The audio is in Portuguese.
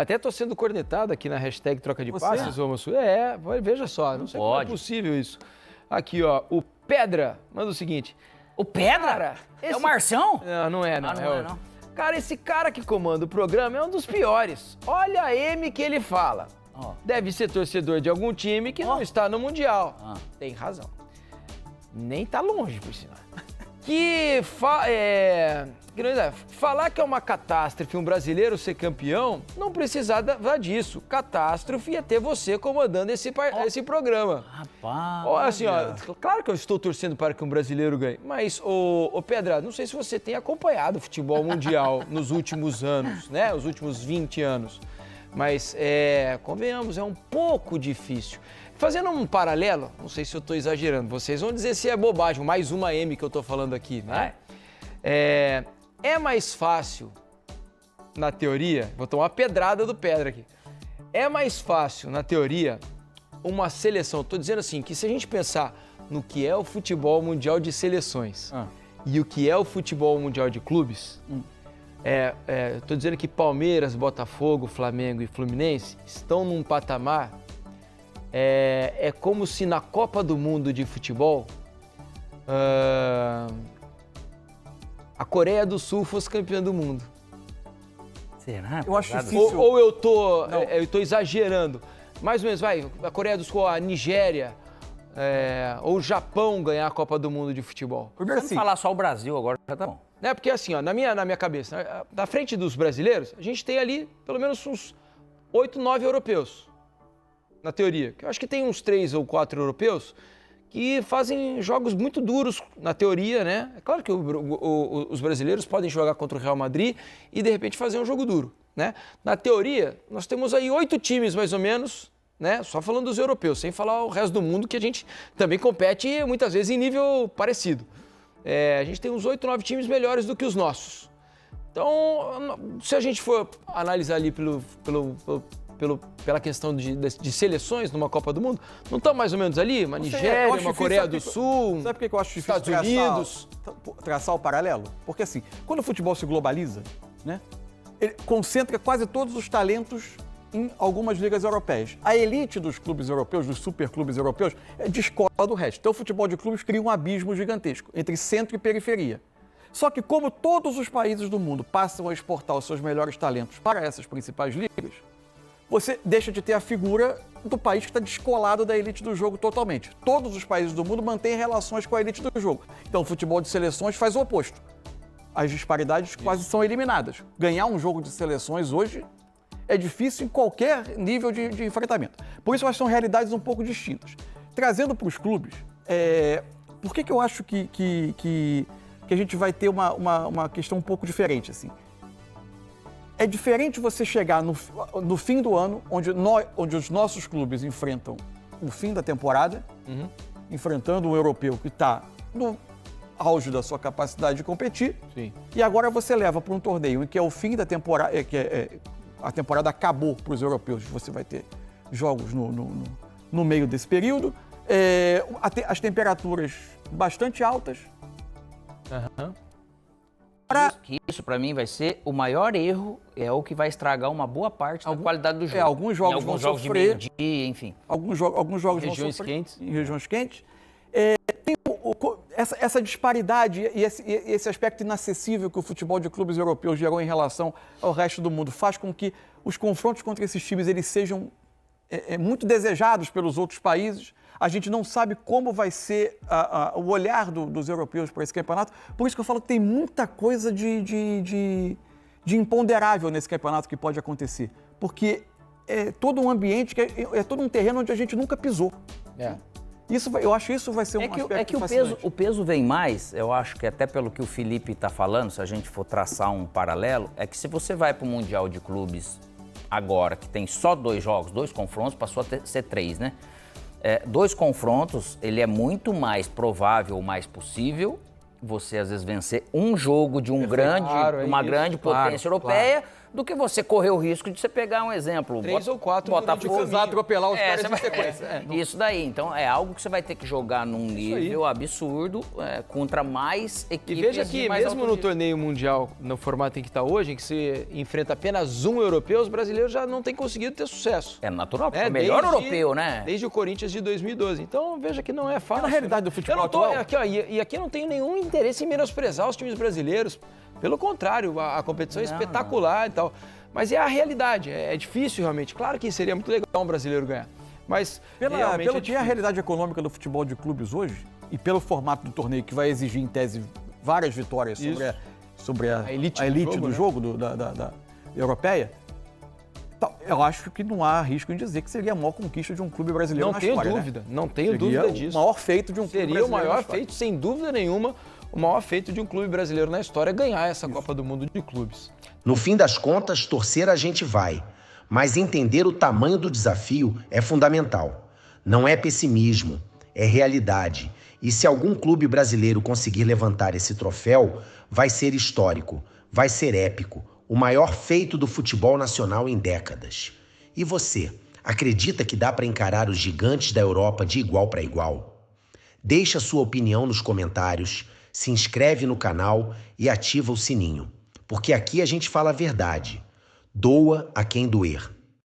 Até tô sendo cornetado aqui na hashtag troca de Você? passes, ô moço. Veja só, não sei como é Pode. possível isso. Aqui, ó, o Pedra manda o seguinte. O Pedra? Cara, É o Marção? Não é, não. Ah, não é, outro. não. Cara, esse cara que comanda o programa é um dos piores. Olha a M que ele fala. Ó. Deve ser torcedor de algum time que não está no Mundial. Tem razão. Nem tá longe, por sinal. Falar que é uma catástrofe um brasileiro ser campeão, não precisava disso. Catástrofe é ter você comandando esse programa. Rapaz. Assim, claro que eu estou torcendo para que um brasileiro ganhe, mas, ô Pedra, não sei se você tem acompanhado o futebol mundial nos últimos anos, né? Os últimos 20 anos. Mas, convenhamos, é um pouco difícil. Fazendo um paralelo, não sei se eu estou exagerando, vocês vão dizer se é bobagem, mais uma M que eu estou falando aqui, né? É mais fácil, na teoria, vou tomar uma pedrada do Pedra aqui, é mais fácil, na teoria, uma seleção, estou dizendo assim, que se a gente pensar no que é o futebol mundial de seleções e o que é o futebol mundial de clubes, estou dizendo que Palmeiras, Botafogo, Flamengo e Fluminense estão num patamar, é como se na Copa do Mundo de futebol, a Coreia do Sul fosse campeã do mundo. Será? Eu acho difícil. Ou eu tô exagerando. Mais ou menos, a Coreia do Sul, a Nigéria, ou o Japão ganhar a Copa do Mundo de futebol. Primeiro Se assim, falar só o Brasil agora, já tá bom. Né? Porque assim, ó, na minha cabeça, na frente dos brasileiros, a gente tem ali pelo menos uns 8, 9 europeus, na teoria. Eu acho que tem uns 3 ou 4 europeus que fazem jogos muito duros, na teoria, né? É claro que os brasileiros podem jogar contra o Real Madrid e, de repente, fazer um jogo duro, né? Na teoria, nós temos aí 8 times, mais ou menos, né? Só falando dos europeus, sem falar o resto do mundo, que a gente também compete, muitas vezes, em nível parecido. A gente tem uns 8, 9 times melhores do que os nossos. Então, se a gente for analisar ali pela questão de seleções numa Copa do Mundo, não estão mais ou menos ali? Uma Nigéria, uma Coreia do Sul, sabe por que eu acho difícil Estados Unidos? traçar o paralelo? Porque assim, quando o futebol se globaliza, né, ele concentra quase todos os talentos em algumas ligas europeias. A elite dos clubes europeus, dos superclubes europeus, descola do resto. Então o futebol de clubes cria um abismo gigantesco entre centro e periferia. Só que como todos os países do mundo passam a exportar os seus melhores talentos para essas principais ligas, você deixa de ter a figura do país que está descolado da elite do jogo totalmente. Todos os países do mundo mantêm relações com a elite do jogo. Então, o futebol de seleções faz o oposto. As disparidades quase são eliminadas. Ganhar um jogo de seleções hoje é difícil em qualquer nível de enfrentamento. Por isso, elas são realidades um pouco distintas. Trazendo para os clubes, por que eu acho que a gente vai ter uma questão um pouco diferente, assim? É diferente você chegar no fim do ano, onde os nossos clubes enfrentam o fim da temporada, enfrentando um europeu que está no auge da sua capacidade de competir, Sim. e agora você leva para um torneio em que é o fim da temporada, a temporada acabou para os europeus, você vai ter jogos no meio desse período, as temperaturas bastante altas. Isso, pra mim, vai ser o maior erro, é o que vai estragar uma boa parte da qualidade do jogo. Alguns jogos vão jogos sofrer. de meio-dia, enfim. Alguns jogos vão Regiões sofrer quentes. em regiões quentes. Tem essa disparidade e esse aspecto inacessível que o futebol de clubes europeus gerou em relação ao resto do mundo faz com que os confrontos contra esses times eles sejam muito desejados pelos outros países. A gente não sabe como vai ser o olhar dos europeus para esse campeonato. Por isso que eu falo que tem muita coisa de imponderável nesse campeonato que pode acontecer. Porque é todo um ambiente, é todo um terreno onde a gente nunca pisou. Eu acho que isso vai ser um aspecto fascinante. O peso vem mais, eu acho que até pelo que o Felipe está falando, se a gente for traçar um paralelo, é que se você vai para o Mundial de Clubes agora, que tem só 2 jogos, 2 confrontos, passou a ser 3, né? 2 confrontos, ele é muito mais provável, ou mais possível, você às vezes vencer um jogo de uma grande potência europeia do que você correr o risco de você pegar um exemplo. 3 ou 4 Botafogo. Precisar atropelar os caras você em vai- sequência. Isso daí. Então, é algo que você vai ter que jogar num nível absurdo contra mais E equipes veja de que mais mesmo alto no nível. torneio mundial, no formato em que está hoje, em que você enfrenta apenas um europeu, os brasileiros já não têm conseguido ter sucesso. É natural, porque É, é o melhor desde- europeu, né? Desde o Corinthians de 2012. Então, veja que não é fácil. na realidade do futebol Eu não tô, atual- aqui, ó, e aqui eu não tenho nenhum interesse em menosprezar os times brasileiros. Pelo contrário, a competição é espetacular e tal. Mas é a realidade, é difícil realmente. Claro que seria muito legal um brasileiro ganhar. Mas realmente Pelo é que é a difícil. realidade econômica do futebol de clubes hoje, e pelo formato do torneio que vai exigir, em tese, várias vitórias sobre a elite do jogo, da europeia, eu acho que não há risco em dizer que seria a maior conquista de um clube brasileiro Não na tenho história. dúvida, né? não tenho Seria dúvida disso. o maior feito de um clube Seria o brasileiro na maior história. feito, sem dúvida nenhuma, o maior feito de um clube brasileiro na história ganhar essa Copa do Mundo de clubes. No fim das contas, torcer a gente vai, mas entender o tamanho do desafio é fundamental. Não é pessimismo, é realidade. E se algum clube brasileiro conseguir levantar esse troféu, vai ser histórico, vai ser épico, o maior feito do futebol nacional em décadas. E você, acredita que dá para encarar os gigantes da Europa de igual para igual? Deixa sua opinião nos comentários, se inscreve no canal e ativa o sininho, porque aqui a gente fala a verdade. Doa a quem doer.